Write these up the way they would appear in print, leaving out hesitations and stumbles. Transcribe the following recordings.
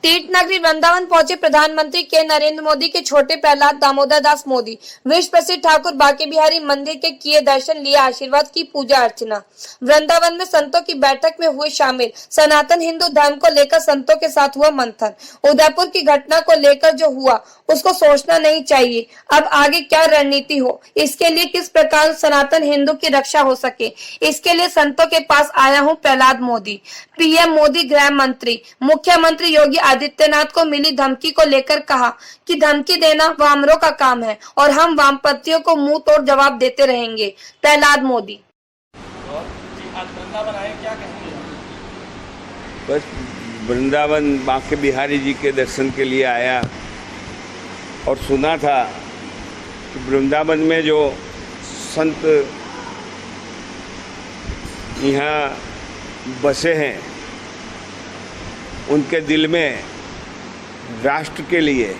तीर्थ नगरी वृंदावन पहुंचे प्रधानमंत्री के नरेंद्र मोदी के छोटे प्रहलाद दामोदर दास मोदी। विश्व प्रसिद्ध ठाकुर बांके बिहारी मंदिर के किए दर्शन, लिए आशीर्वाद की पूजा अर्चना। वृंदावन में संतों की बैठक में हुए शामिल। सनातन हिंदू धर्म को लेकर संतों के साथ हुआ मंथन। उदयपुर की घटना को लेकर जो हुआ उसको सोचना नहीं चाहिए, अब आगे क्या रणनीति हो, इसके लिए किस प्रकार सनातन हिंदू की रक्षा हो सके, इसके लिए संतों के पास आया हूं प्रहलाद मोदी। पीएम मोदी गृह मंत्री मुख्यमंत्री योगी आदित्यनाथ को मिली धमकी को लेकर कहा कि धमकी देना वामरों का काम है और हम वामपंथियों को मुंह तोड़ जवाब देते रहेंगे। प्रहलाद मोदी। आज वृंदावन आए, क्या कहेंगे? बस वृंदावन बांके बिहारी जी के दर्शन के लिए आया और सुना था कि वृंदावन में जो संत यहाँ बसे हैं उनके दिल में राष्ट्र के लिए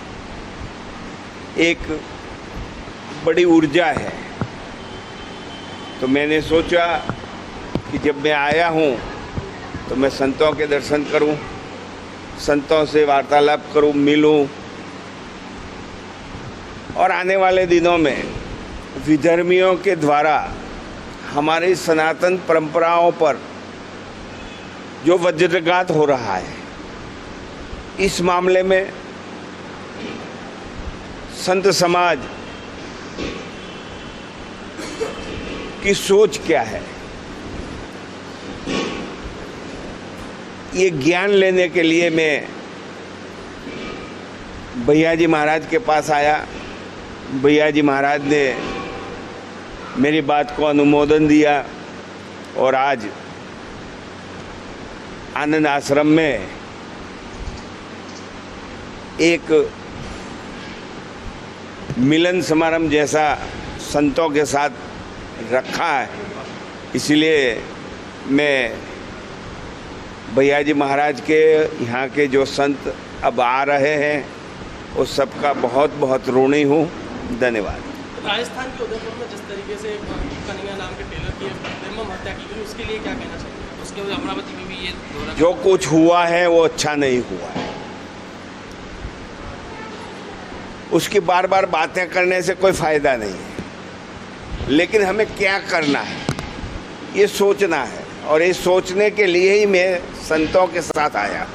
एक बड़ी ऊर्जा है। तो मैंने सोचा कि जब मैं आया हूँ तो मैं संतों के दर्शन करूँ, संतों से वार्तालाप करूँ, मिलूँ और आने वाले दिनों में विधर्मियों के द्वारा हमारी सनातन परंपराओं पर जो वज्रघात हो रहा है, इस मामले में संत समाज की सोच क्या है, ये ज्ञान लेने के लिए मैं भैया जी महाराज के पास आया। भैया जी महाराज ने मेरी बात को अनुमोदन दिया और आज आनंद आश्रम में एक मिलन समारंभ जैसा संतों के साथ रखा है। इसलिए मैं भैया जी महाराज के यहाँ के जो संत अब आ रहे हैं उस सबका बहुत बहुत ऋणी हूँ। धन्यवाद। राजस्थान के उदयपुर में जिस तरीके से कन्हैया नाम के टेलर की निर्मम हत्या की गई, उसके लिए क्या कहना चाहिए? उसके बाद अमरावती में भी ये जो कुछ हुआ है वो अच्छा नहीं हुआ है। उसकी बार बार बातें करने से कोई फायदा नहीं है, लेकिन हमें क्या करना है ये सोचना है और ये सोचने के लिए ही मैं संतों के साथ आया।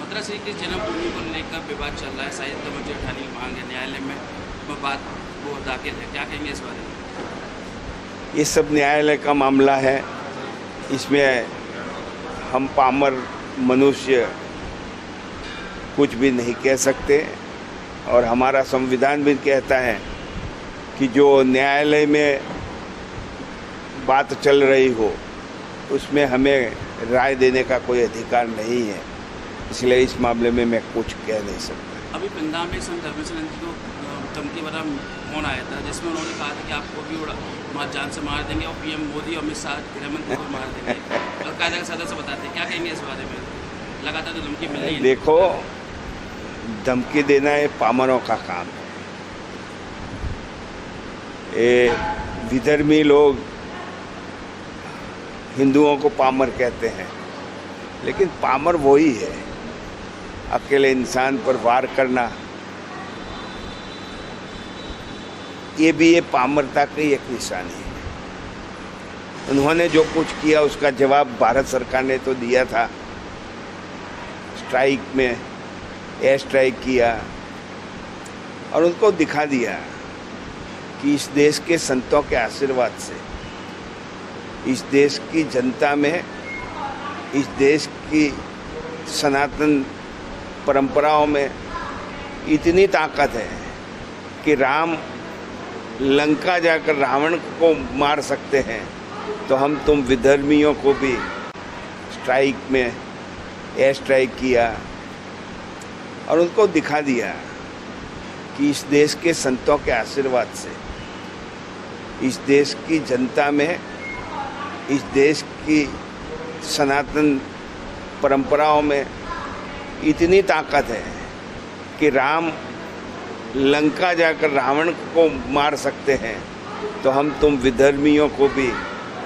मथुरा श्री कृष्ण जन्मभूमि को लेकर विवाद चल रहा है। साहित्य मंत्री ठानी मांग है, न्यायालय में बात वो दाखिल है, क्या कहेंगे इस बारे में? ये सब न्यायालय का मामला है, इसमें हम पामर मनुष्य कुछ भी नहीं कह सकते और हमारा संविधान भी कहता है कि जो न्यायालय में बात चल रही हो उसमें हमें राय देने का कोई अधिकार नहीं है, इसलिए इस मामले में मैं कुछ कह नहीं सकता। अभी वृंदावन में संत धर्मेश्वर को धमकी भरा फोन आया था जिसमें उन्होंने कहा था कि आपको भी उड़ा जान से मार देंगे और पीएम मोदी और अमित शाह गृहमंत्री को मार देंगे और कायदा के सदस्य बताते हैं, क्या कहेंगे इस बारे में? लगातार तो धमकी मिल रही है। देखो, धमकी देना ये पामरों का काम है। ये विधर्मी लोग हिंदुओं को पामर कहते हैं, लेकिन पामर वही है, अकेले इंसान पर वार करना ये भी ये पामरता की एक निशानी है। उन्होंने जो कुछ किया उसका जवाब भारत सरकार ने तो दिया था, स्ट्राइक में एयर स्ट्राइक किया और उनको दिखा दिया कि इस देश के संतों के आशीर्वाद से, इस देश की जनता में, इस देश की सनातन परंपराओं में इतनी ताकत है कि राम लंका जाकर रावण को मार सकते हैं, तो हम तुम विधर्मियों को भी स्ट्राइक में एयर स्ट्राइक किया और उनको दिखा दिया कि इस देश के संतों के आशीर्वाद से, इस देश की जनता में, इस देश की सनातन परंपराओं में इतनी ताकत है कि राम लंका जाकर रावण को मार सकते हैं, तो हम तुम विधर्मियों को भी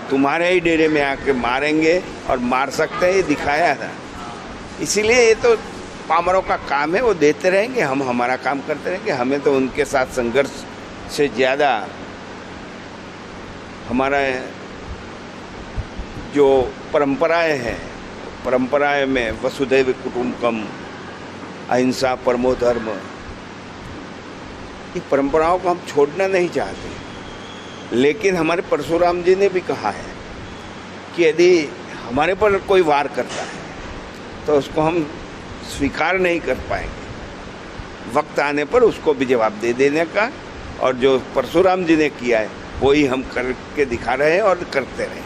तुम्हारे ही डेरे में आके मारेंगे और मार सकते हैं, ये दिखाया था। इसीलिए ये तो पामरों का काम है, वो देते रहेंगे, हम हमारा काम करते रहेंगे। हमें तो उनके साथ संघर्ष से ज़्यादा हमारा जो परंपराएं हैं, परंपराएं में वसुधैव कुटुंबकम, अहिंसा परमो धर्म, ये परंपराओं को हम छोड़ना नहीं चाहते। लेकिन हमारे परशुराम जी ने भी कहा है कि यदि हमारे पर कोई वार करता है तो उसको हम स्वीकार नहीं कर पाएंगे। वक्त आने पर उसको भी जवाब दे देने का, और जो परशुराम जी ने किया है वही हम करके दिखा रहे हैं और करते रहें।